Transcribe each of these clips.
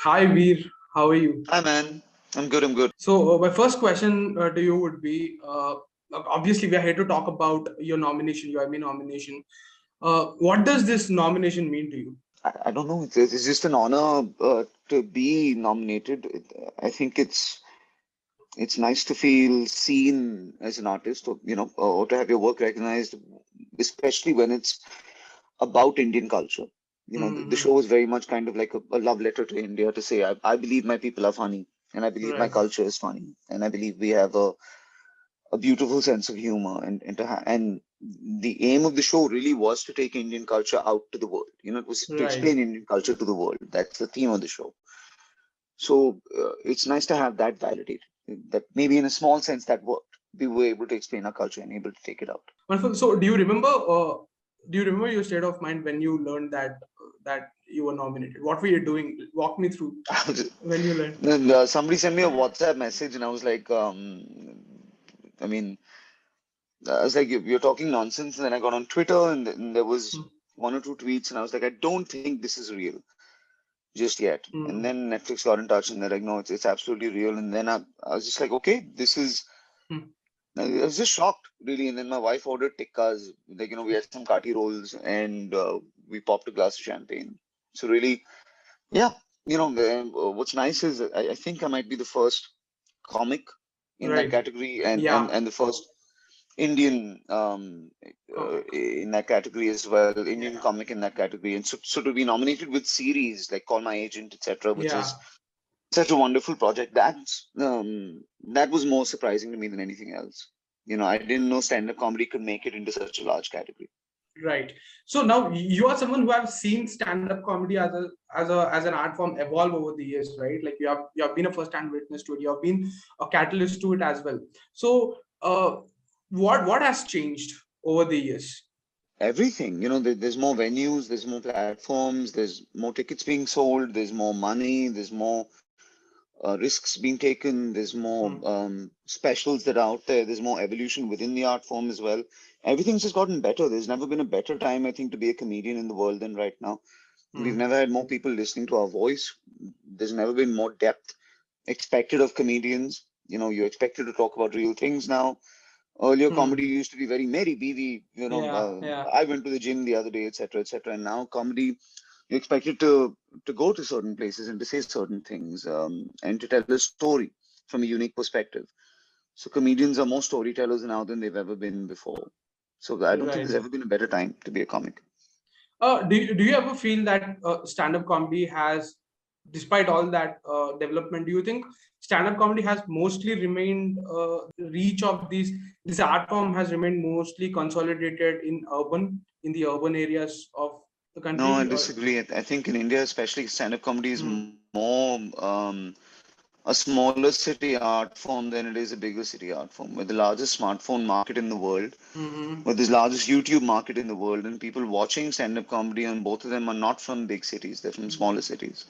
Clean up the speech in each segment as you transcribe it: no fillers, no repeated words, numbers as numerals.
Hi Veer, how are you? Hi, man. I'm good. I'm good. So my first question to you would be, obviously we are here to talk about your nomination, your Emmy nomination. What does this nomination mean to you? I don't know. It's just an honor to be nominated. I think it's nice to feel seen as an artist, or to have your work recognized, especially when it's about Indian culture. The Hmm. show is very much kind of like a love letter to India to say, I believe my people are funny, and I believe my Right, culture is funny, and I believe we have a beautiful sense of humor and the aim of the show really was to take Indian culture out to the world. It was to right. explain Indian culture to the world. That's the theme of the show. So it's nice to have that validated. That maybe in a small sense that worked. We were able to explain our culture and able to take it out. Wonderful. So do you remember? Do you remember your state of mind when you learned that you were nominated? What were you doing? Walk me through when you learned. Then somebody sent me a WhatsApp message, and I was like, I mean, I was like, you're talking nonsense. And then I got on Twitter, and there was Hmm. one or two tweets, and I was like, I don't think this is real just yet. And Hmm. then Netflix got in touch and they're like, no, it's absolutely real. And then I was just like, okay, this is, Hmm. I was just shocked, really. And then my wife ordered tikkas, like, we had some kati rolls and we popped a glass of champagne. So, really, yeah, what's nice is I think I might be the first comic in that Right. category Yeah. and the first Indian in that category as well, Indian comic in that category. And so to be nominated with series like Call My Agent, etc., which Yeah. is such a wonderful project, that was more surprising to me than anything else. I didn't know stand-up comedy could make it into such a large category. Right. So now you are someone who have seen stand-up comedy as an art form evolve over the years, right? Like you have been a first-hand witness to it. You have been a catalyst to it as well. So what has changed over the years? Everything, there's more venues, there's more platforms, there's more tickets being sold, there's more money, there's more risks being taken. There's more Hmm. specials that are out there. There's more evolution within the art form as well. Everything's just gotten better. There's never been a better time, I think, to be a comedian in the world than right now. We've Hmm. never had more people listening to our voice. There's never been more depth expected of comedians. You're expected to talk about real things now. Earlier, comedy Hmm. used to be very merry, beefy. Yeah. Yeah. I went to the gym the other day, etc., etc. And now comedy you're expected to go to certain places and to say certain things and to tell a story from a unique perspective. So comedians are more storytellers now than they've ever been before. So I don't think Right. there's ever been a better time to be a comic. Do you ever feel that stand-up comedy has, despite all that development, do you think stand-up comedy has mostly remained the reach of this art form has remained mostly consolidated in the urban areas of the No, I country? Or disagree. I think in India, especially, stand-up comedy is hmm, more a smaller city art form than it is a bigger city art form. We're the largest smartphone market in the world. We're hmm, the largest YouTube market in the world, and people watching stand-up comedy on both of them are not from big cities; they're from hmm, smaller cities.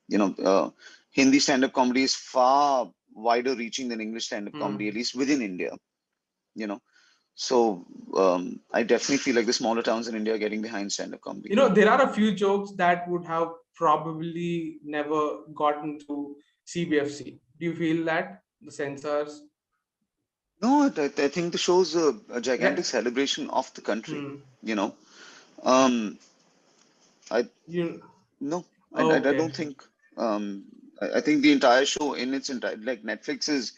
You know, Hindi stand-up comedy is far wider reaching than English stand-up comedy, hmm. at least within India. You know, so I definitely feel like the smaller towns in India are getting behind stand-up comedy. There are a few jokes that would have probably never gotten through CBFC. Do you feel that the censors? No, I think the show's a gigantic Re- celebration of the country. hmm, You know, um, I you no, I Okay. don't think. Um, I think the entire show in its entire like Netflix is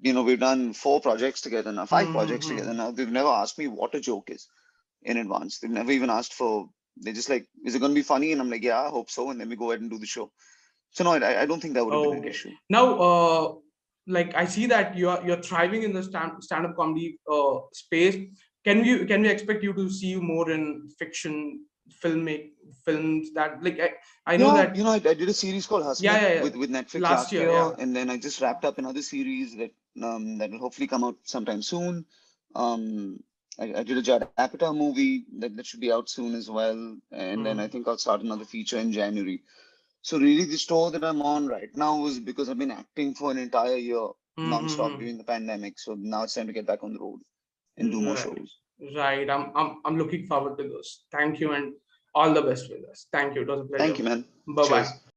we've done 4 projects together now, 5 projects Mm-hmm. together now. They've never asked me what a joke is in advance. They've never even asked for. They're just like, is it going to be funny? And I'm like, yeah, I hope so. And then we go ahead and do the show. So no, I don't think that would have been an Okay. issue. Now, like I see that you're thriving in the stand-up comedy space. Can we expect you to see more in fiction, films that like I know Yeah, that I did a series called yeah, Husmet yeah, yeah, with Netflix last last year, year, yeah. and then I just wrapped up another series that will hopefully come out sometime soon. Um, I did a Judd Apatow movie that should be out soon as well, and then I Mm, think I'll start another feature in January. So really, the store that I'm on right now is because I've been acting for an entire year mm, non-stop mm, during the pandemic. So now it's time to get back on the road and do mm. more Right. shows. Right. I'm looking forward to those. Thank you and all the best with us. Thank you. It was a pleasure. Thank you, man. Bye bye. Cheers.